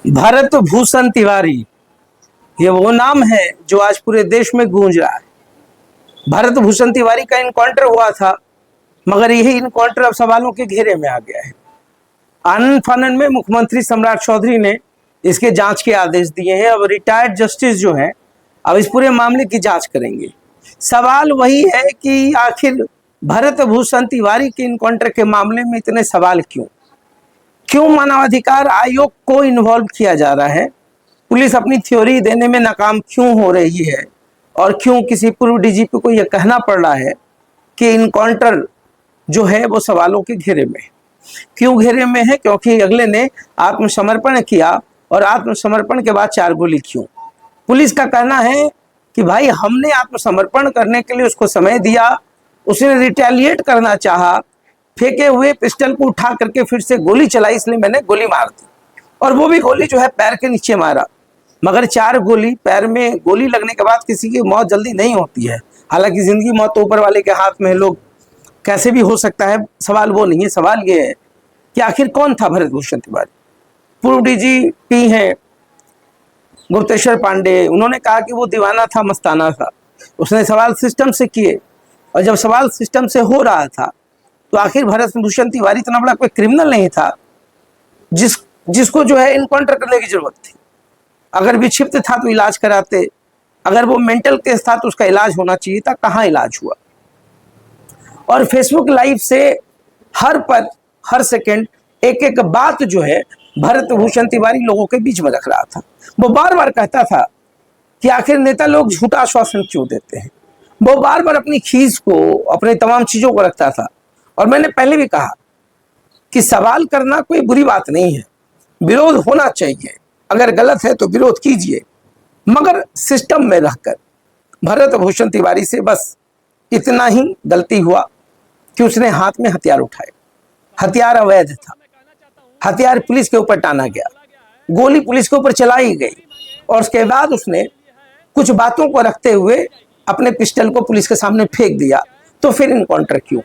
भरत भूषण तिवारी, ये वो नाम है जो आज पूरे देश में गूंज रहा है। भरत भूषण तिवारी का इनकाउंटर हुआ था, मगर यही इनकाउंटर अब सवालों के घेरे में आ गया है। आनन फानन में मुख्यमंत्री सम्राट चौधरी ने इसके जांच के आदेश दिए हैं। अब रिटायर्ड जस्टिस जो है अब इस पूरे मामले की जांच करेंगे। सवाल वही है कि आखिर भरत भूषण तिवारी के इनकाउंटर के मामले में इतने सवाल क्यों मानवाधिकार आयोग को इन्वॉल्व किया जा रहा है? पुलिस अपनी थ्योरी देने में नाकाम क्यों हो रही है? और क्यों किसी पूर्व डीजीपी को यह कहना पड़ रहा है कि इनकाउंटर जो है वो सवालों के घेरे में? क्यों घेरे में है? क्योंकि अगले ने आत्मसमर्पण किया और आत्मसमर्पण के बाद 4 गोली क्यों? पुलिस का कहना है कि भाई हमने आत्मसमर्पण करने के लिए उसको समय दिया, उसने रिटेलिएट करना चाहा, फेंके हुए पिस्टल को उठा करके फिर से गोली चलाई, इसलिए मैंने गोली मार दी। और वो भी गोली जो है पैर के नीचे मारा। मगर 4 गोली पैर में गोली लगने के बाद किसी की मौत जल्दी नहीं होती है। हालांकि जिंदगी मौत तो ऊपर वाले के हाथ में है, लोग कैसे भी हो सकता है, सवाल वो नहीं है। सवाल ये है कि आखिर कौन था भरत भूषण तिवारी? पूर्व डीजीपी हैं गुप्तेश्वर पांडे, उन्होंने कहा कि वो दीवाना था, मस्ताना था। उसने सवाल सिस्टम से किए, और जब सवाल सिस्टम से हो रहा था तो आखिर भरत भूषण तिवारी इतना बड़ा कोई क्रिमिनल नहीं था जिसको जो है इनकाउंटर करने की जरूरत थी। अगर विक्षिप्त था तो इलाज कराते, अगर वो मेंटल केस था तो उसका इलाज होना चाहिए था। कहाँ इलाज हुआ? और फेसबुक लाइव से हर सेकंड एक एक बात जो है भरत भूषण तिवारी लोगों के बीच में रख रहा था। वो बार बार कहता था कि आखिर नेता लोग झूठा आश्वासन क्यों देते हैं। वो बार बार अपनी खींच को, अपने तमाम चीजों को रखता था। और मैंने पहले भी कहा कि सवाल करना कोई बुरी बात नहीं है, विरोध होना चाहिए, अगर गलत है तो विरोध कीजिए, मगर सिस्टम में रहकर। भरत भूषण तिवारी से बस इतना ही गलती हुआ कि उसने हाथ में हथियार उठाए। हथियार अवैध था, हथियार पुलिस के ऊपर टाना गया, गोली पुलिस के ऊपर चलाई गई, और उसके बाद उसने कुछ बातों को रखते हुए अपने पिस्टल को पुलिस के सामने फेंक दिया। तो फिर इनकाउंटर क्यों?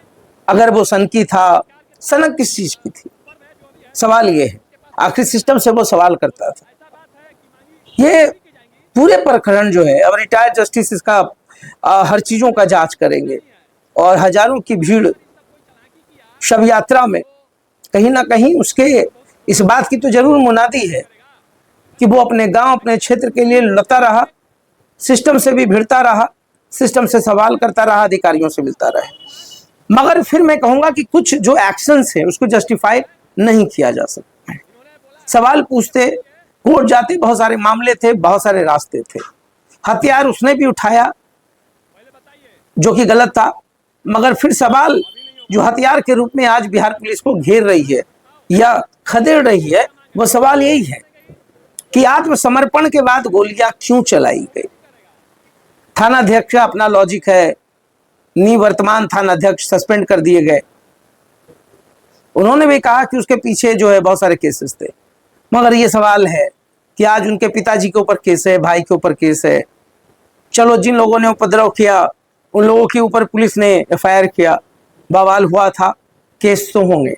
अगर वो सनकी था, सनक किस चीज की थी? सवाल ये है। आखिर सिस्टम से वो सवाल करता था। ये पूरे प्रकरण जो है अब रिटायर्ड जस्टिस इसका हर चीजों का जांच करेंगे। और हजारों की भीड़ शव यात्रा में कहीं ना कहीं उसके इस बात की तो जरूर मुनादी है कि वो अपने गांव, अपने क्षेत्र के लिए लड़ता रहा, सिस्टम से भी भिड़ता रहा, सिस्टम से सवाल करता रहा, अधिकारियों से मिलता रहा। मगर फिर मैं कहूंगा कि कुछ जो एक्शंस है उसको जस्टिफाई नहीं किया जा सकता है। सवाल पूछते, कोर्ट जाते, बहुत सारे मामले थे, बहुत सारे रास्ते थे। हथियार उसने भी उठाया जो कि गलत था, मगर फिर सवाल जो हथियार के रूप में आज बिहार पुलिस को घेर रही है या खदेड़ रही है, वो सवाल यही है कि आत्मसमर्पण के बाद गोलियां क्यों चलाई गई? थानाध्यक्ष अपना लॉजिक है, निवर्तमान थानाध्यक्ष सस्पेंड कर दिए गए। उन्होंने भी कहा कि उसके पीछे जो है बहुत सारे केसेस थे। मगर ये सवाल है कि आज उनके पिताजी के ऊपर केस है, भाई के ऊपर केस है। चलो, जिन लोगों ने उपद्रव किया उन लोगों के ऊपर पुलिस ने एफआईआर किया, बवाल हुआ था, केस तो होंगे,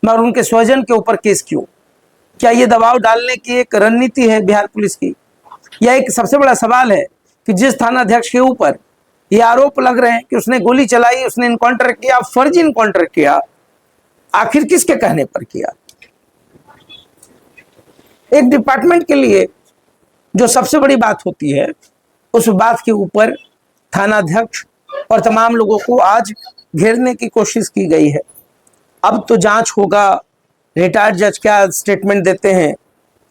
मगर उनके स्वजन के ऊपर केस क्यों? क्या ये दबाव डालने की एक रणनीति है बिहार पुलिस की? यह एक सबसे बड़ा सवाल है कि जिस थानाध्यक्ष के ऊपर ये आरोप लग रहे हैं कि उसने गोली चलाई, उसने इनकाउंटर किया, फर्जी इनकाउंटर किया, आखिर किसके कहने पर किया? एक डिपार्टमेंट के लिए जो सबसे बड़ी बात होती है, उस बात के ऊपर थानाध्यक्ष और तमाम लोगों को आज घेरने की कोशिश की गई है। अब तो जांच होगा, रिटायर्ड जज क्या स्टेटमेंट देते हैं,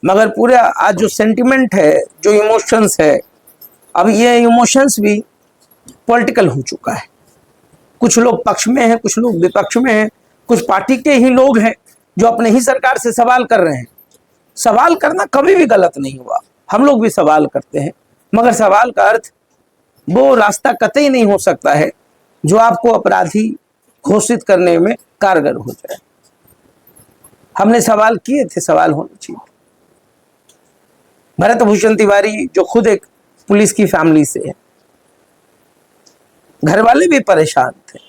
मगर पूरा आज जो सेंटिमेंट है, जो इमोशंस है, अब ये इमोशंस भी पॉलिटिकल हो चुका है। कुछ लोग पक्ष में हैं, कुछ लोग विपक्ष में हैं, कुछ पार्टी के ही लोग हैं जो अपने ही सरकार से सवाल कर रहे हैं। सवाल करना कभी भी गलत नहीं हुआ, हम लोग भी सवाल करते हैं, मगर सवाल का अर्थ वो रास्ता कतई नहीं हो सकता है जो आपको अपराधी घोषित करने में कारगर हो जाए। हमने सवाल किए थे, सवाल होना चाहिए। भरत भूषण तिवारी जो खुद एक पुलिस की फैमिली से है, घर वाले भी परेशान थे,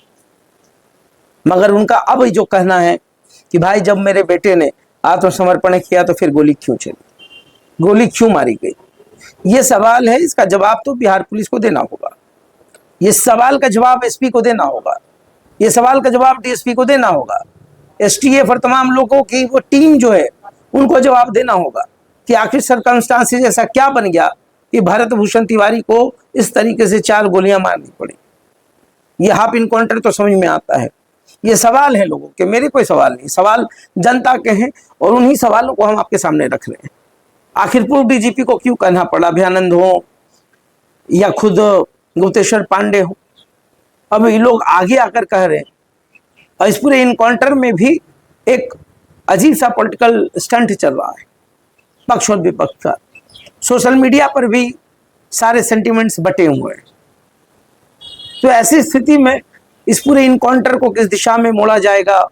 मगर उनका अब जो कहना है कि भाई जब मेरे बेटे ने आत्मसमर्पण किया तो फिर गोली क्यों चली? गोली क्यों मारी गई? ये सवाल है, इसका जवाब तो बिहार पुलिस को देना होगा। ये सवाल का जवाब एसपी को देना होगा। ये सवाल का जवाब डीएसपी को देना होगा। एसटीएफ और तमाम लोगों की वो टीम जो है उनको जवाब देना होगा कि आखिर सर्कमस्टांसेस ऐसा क्या बन गया कि भरत भूषण तिवारी को इस तरीके से 4 गोलियां मारनी पड़ी। ये हाफ इनकाउंटर तो समझ में आता है। ये सवाल है लोगों के, मेरे कोई सवाल नहीं, सवाल जनता के हैं और उन्हीं सवालों को हम आपके सामने रख रहे हैं। आखिर पूर्व डीजीपी को क्यों कहना पड़ा, अभयानंद हो या खुद गुप्तेश्वर पांडे हो? अब ये लोग आगे आकर कह रहे हैं और इस पूरे इनकाउंटर में भी एक अजीब सा पॉलिटिकल स्टंट चल रहा है पक्ष और विपक्ष का। सोशल मीडिया पर भी सारे सेंटिमेंट्स बटे हुए हैं। तो ऐसी स्थिति में इस पूरे इनकाउंटर को किस दिशा में मोड़ा जाएगा,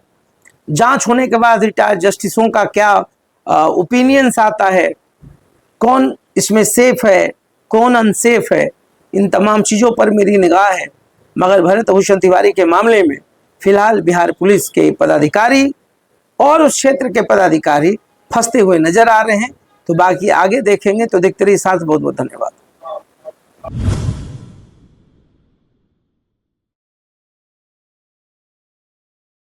जांच होने के बाद रिटायर्ड जस्टिसों का क्या ओपिनियंस आता है, कौन इसमें सेफ है कौन अनसेफ है, इन तमाम चीज़ों पर मेरी निगाह है। मगर भरत भूषण तिवारी के मामले में फिलहाल बिहार पुलिस के पदाधिकारी और उस क्षेत्र के पदाधिकारी फंसते हुए नजर आ रहे हैं। तो बाकी आगे देखेंगे। तो देखते रहिए साथ, बहुत बहुत धन्यवाद।